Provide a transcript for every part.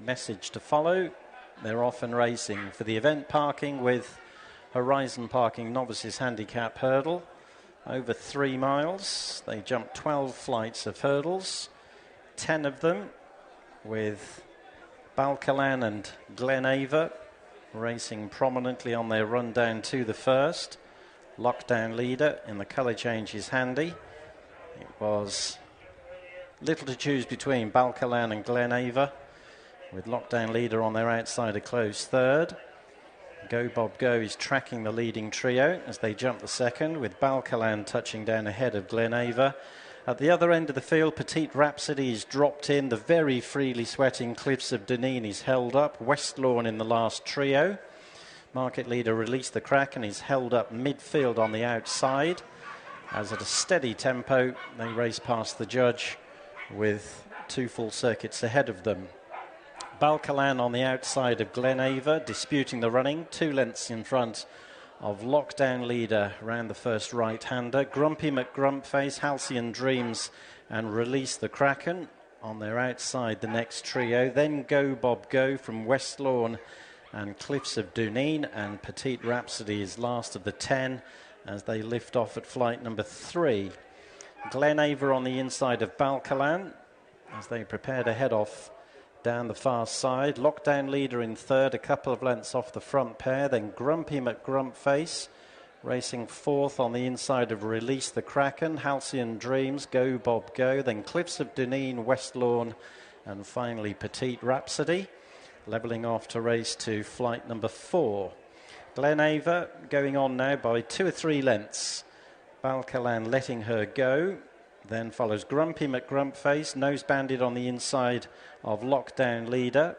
message to follow. They're off and racing for the event parking with Horizon Parking Novices Handicap Hurdle. Over 3 miles. They jump 12 flights of hurdles, 10 of them with Balcalan and Glenaver racing prominently on their run down to the first. Lockdown leader in the colour change is handy. It was little to choose between Balcalan and Glenaver, with Lockdown leader on their outside a close third. Go Bob Go is tracking the leading trio as they jump the second, with Balcalan touching down ahead of Glenaver. At the other end of the field, Petite Rhapsody is dropped in. The very freely sweating Cliffs of Dunedin is held up. Westlawn in the last trio. Market leader Release the Kraken is held up midfield on the outside, as at a steady tempo they race past the judge with 2 full circuits ahead of them. Balcalan on the outside of Glenaver, disputing the running, 2 lengths in front of Lockdown leader round the first right-hander. Grumpy McGrumpface, Halcyon Dreams and Release the Kraken on their outside the next trio. Then Go Bob Go from Westlawn and Cliffs of Dunedin, and Petite Rhapsody is last of the 10 as they lift off at flight number 3. Glenaver on the inside of Balcalan as they prepare to head off down the far side. Lockdown leader in third, a couple of lengths off the front pair. Then Grumpy McGrumpface racing fourth on the inside of Release the Kraken. Halcyon Dreams, Go Bob Go. Then Cliffs of Dunedin, Westlawn, and finally Petite Rhapsody, levelling off to race to flight number 4. Glenaver going on now by 2 or 3 lengths. Balcalan letting her go. Then follows Grumpy McGrumpface, nose banded on the inside of Lockdown leader.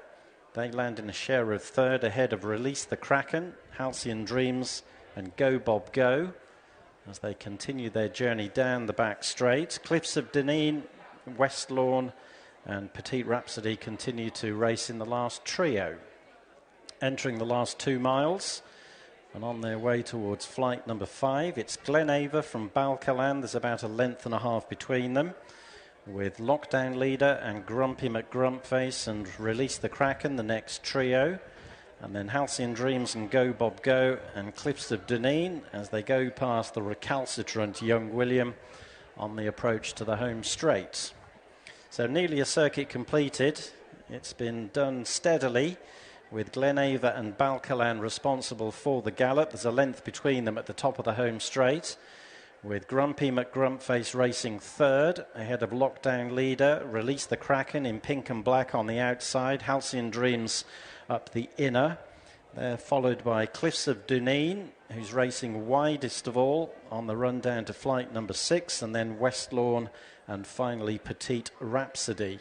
They land in a share of third ahead of Release the Kraken, Halcyon Dreams and Go Bob Go as they continue their journey down the back straight. Cliffs of Dunedin, Westlawn and Petite Rhapsody continue to race in the last trio. Entering the last 2 miles and on their way towards flight number 5, it's Glenaver from Balcalan. There's about 1.5 lengths between them, with Lockdown leader and Grumpy McGrumpface and Release the Kraken the next trio, and then Halcyon Dreams and Go Bob Go and Cliffs of Dunedin as they go past the recalcitrant Young William on the approach to the home straight. So nearly a circuit completed. It's been done steadily, with Glenaver and Balcalan responsible for the gallop. There's a length between them at the top of the home straight, with Grumpy McGrumpface racing third ahead of Lockdown leader. Release the Kraken in pink and black on the outside. Halcyon Dreams up the inner. They're followed by Cliffs of Dunedin, who's racing widest of all on the run down to flight number 6, and then Westlawn and finally Petite Rhapsody.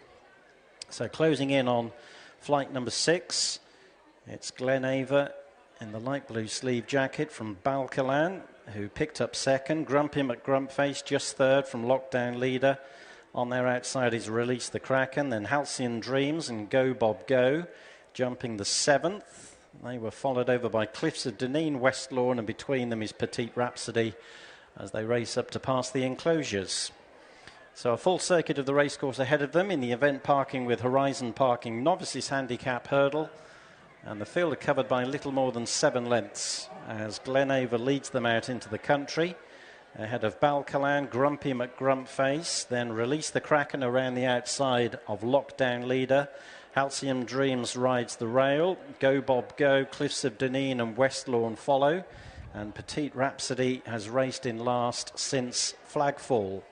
So closing in on flight number 6, it's Glenaver in the light blue sleeve jacket from Balcalan, who picked up second. Grumpy McGrumpface just third from Lockdown leader. On their outside is Release the Kraken, then Halcyon Dreams and Go Bob Go jumping the 7th. They were followed over by Cliffs of Dunedin, Westlawn, and between them is Petite Rhapsody as they race up to pass the enclosures. So a full circuit of the racecourse ahead of them in the event parking with Horizon Parking Novices Handicap Hurdle. And the field are covered by little more than 7 lengths as Glenaver leads them out into the country ahead of Balcalan, Grumpy McGrumpface, then Release the Kraken around the outside of Lockdown leader. Halcyon Dreams rides the rail. Go Bob Go, Cliffs of Dunedin and Westlawn follow. And Petite Rhapsody has raced in last since flagfall.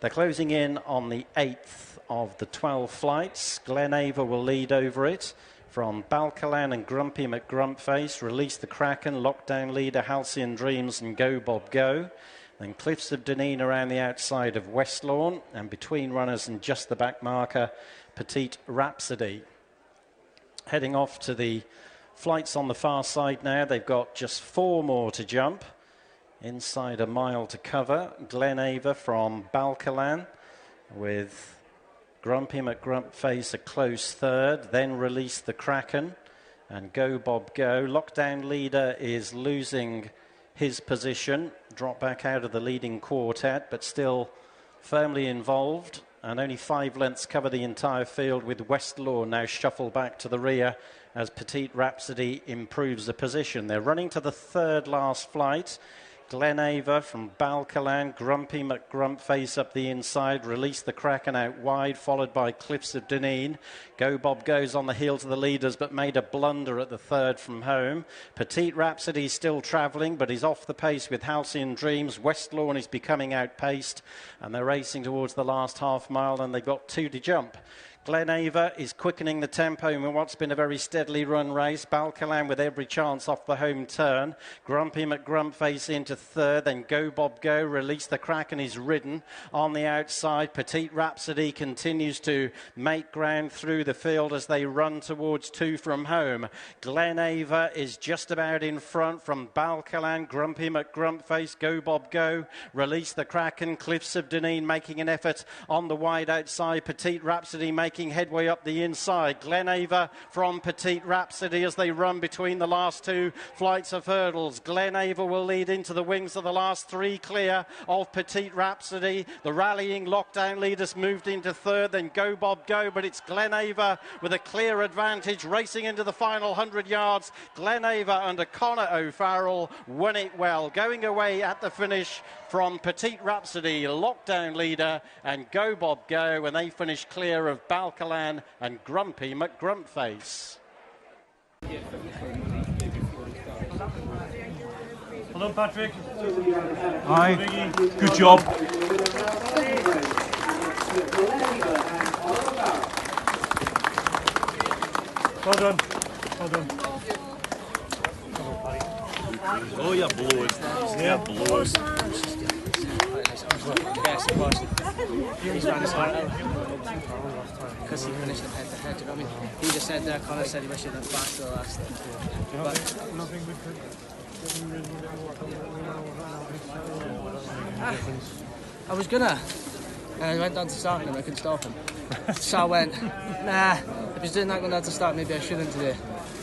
They're closing in on the 8th of the 12 flights. Glenaver will lead over it from Balcalan and Grumpy McGrumpface. Release the Kraken, Lockdown leader Halcyon Dreams and Go Bob Go. Then Cliffs of Dunedin around the outside of Westlawn, and between runners and just the back marker, Petite Rhapsody. Heading off to the flights on the far side now. They've got just 4 more to jump. Inside a mile to cover. Glenaver from Balcalan with Grumpy McGrumpface a close third. Then Release the Kraken and Go Bob Go. Lockdown leader is losing his position. Dropped back out of the leading quartet, but still firmly involved and only 5 lengths cover the entire field, with West Lawn now shuffled back to the rear as Petite Rhapsody improves the position. They're running to the 3rd last flight. Glenava from Balcalan, Grumpy McGrumpface up the inside, Release the Kraken out wide, followed by Cliffs of Dunedin. Go Bob Goes on the heels of the leaders, but made a blunder at the 3rd from home. Petite Rhapsody still travelling, but he's off the pace with Halcyon Dreams. West Lawn is becoming outpaced, and they're racing towards the last half mile, and they've got 2 to jump. Glenava is quickening the tempo in what's been a very steadily run race. Balcalan with every chance off the home turn. Grumpy McGrumpface into 3rd. Then Go Bob Go. Release the Kraken is ridden on the outside. Petite Rhapsody continues to make ground through the field as they run towards 2 from home. Glenava is just about in front from Balcalan. Grumpy McGrumpface. Go Bob Go. Release the Kraken. Cliffs of Dunedin making an effort on the wide outside. Petite Rhapsody making headway up the inside. Glenava from Petite Rhapsody as they run between the last 2 flights of hurdles. Glenava will lead into the wings of the last 3 clear of Petite Rhapsody. The rallying lockdown leaders moved into 3rd, then Go Bob Go, but it's Glenava with a clear advantage racing into the final 100 yards. Glenava under Connor O'Farrell won it well, going away at the finish from Petite Rhapsody, lockdown leader, and Go Bob Go, and they finish clear of Balcalan and Grumpy McGrumpface. Hello, Patrick. Hi. Good job. Well done. Well done. Oh, yeah, blows. Yeah, blows. Yes, it was. He's ran his heart out because he finished him head to head. You know what I mean? He just said there, Connor said he wished he had went back to the last thing. Nothing we could. I was gonna, and I went down to start him and I couldn't stop him. So I went, nah, if he's doing that going down to start, maybe I shouldn't today.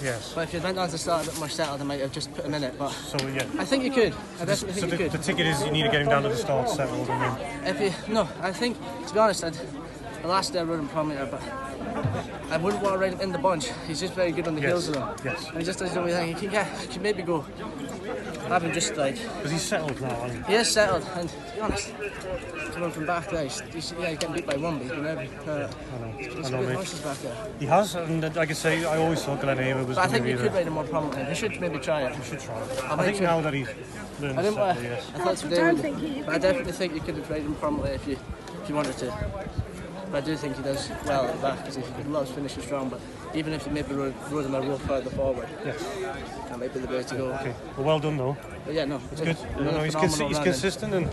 Yes. But if you went down to start a bit more settled, I might have just put him in it. But So, yeah. I think you could. I definitely think you could. The ticket is you need to get him down to the start settled. I mean. No, I think, to be honest, the last day I rode him prominent, but I wouldn't want to ride him in the bunch. He's just very good on the heels of them. Yes. And he just doesn't know anything. You can maybe go, have him just like... Because he's settled now, hasn't he? He is settled, and to be honest, coming from back there, he's getting beat by 1, but he's been able he's good horses back there. He has, and like I say, I always thought Glenava was But I going to think be you could ride him more prominently. He should maybe try it. You should try it. I think now that he's learned to settle, yes. I thought today, but I definitely think you could ride him prominently if you wanted to. But I do think he does well at the back because he loves finishing strong. But even if you maybe rode him a roll further forward, Yes. that might be the way to go. Okay. Well done, though. But yeah, no, It's good. He's consistent and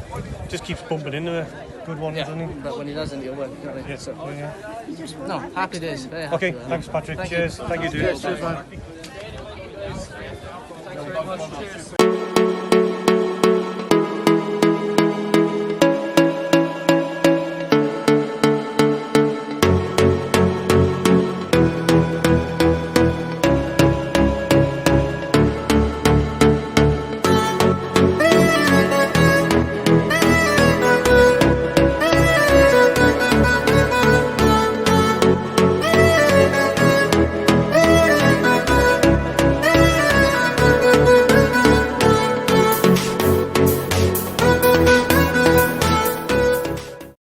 just keeps bumping into a good one, doesn't he? But when he doesn't, he'll win. You know what I mean? Yeah. So, Yeah. no, happy days. Very happy Okay, with that. thanks, Patrick. Thank Cheers. you. Thank you, dude. Cheers, man.